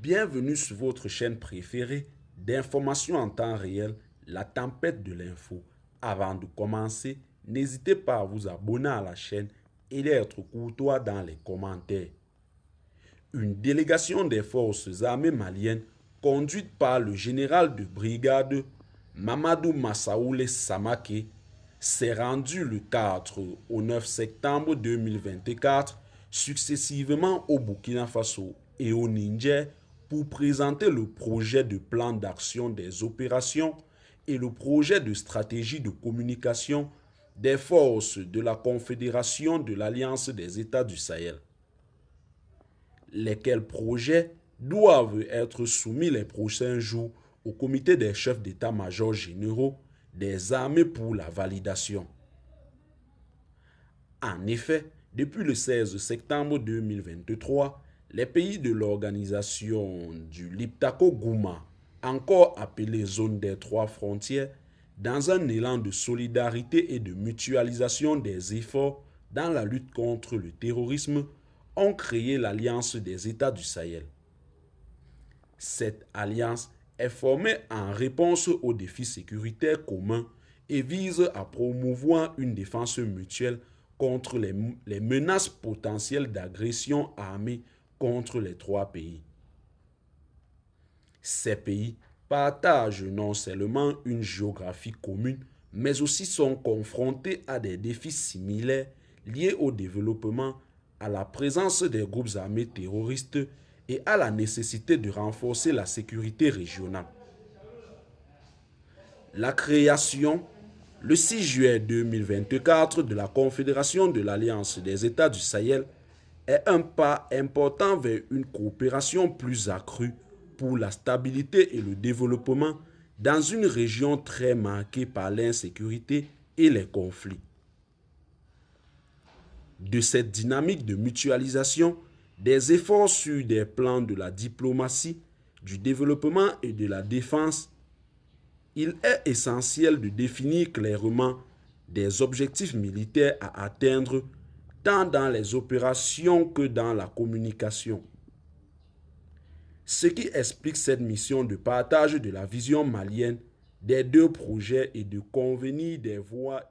Bienvenue sur votre chaîne préférée d'information en temps réel, la tempête de l'info. Avant de commencer, n'hésitez pas à vous abonner à la chaîne et d'être courtois dans les commentaires. Une délégation des forces armées maliennes conduite par le général de brigade Mamadou Massaoulé Samake s'est rendue le 4 au 9 septembre 2024 successivement au Burkina Faso et au Niger pour présenter le projet de plan d'action des opérations et le projet de stratégie de communication des forces de la Confédération de l'Alliance des États du Sahel, lesquels projets doivent être soumis les prochains jours au comité des chefs d'état-major généraux des armées pour la validation. En effet, depuis le 16 septembre 2023, les pays de l'organisation du Liptako-Gouma, encore appelée zone des trois frontières, dans un élan de solidarité et de mutualisation des efforts dans la lutte contre le terrorisme, ont créé l'Alliance des États du Sahel. Cette alliance est formée en réponse aux défis sécuritaires communs et vise à promouvoir une défense mutuelle contre les menaces potentielles d'agression armée contre les trois pays. Ces pays partagent non seulement une géographie commune, mais aussi sont confrontés à des défis similaires liés au développement, à la présence des groupes armés terroristes et à la nécessité de renforcer la sécurité régionale. La création, le 6 juillet 2024, de la Confédération de l'Alliance des États du Sahel est un pas important vers une coopération plus accrue pour la stabilité et le développement dans une région très marquée par l'insécurité et les conflits. De cette dynamique de mutualisation, des efforts sur des plans de la diplomatie, du développement et de la défense, il est essentiel de définir clairement des objectifs militaires à atteindre tant dans les opérations que dans la communication. Ce qui explique cette mission de partage de la vision malienne des deux projets et de convenir des voies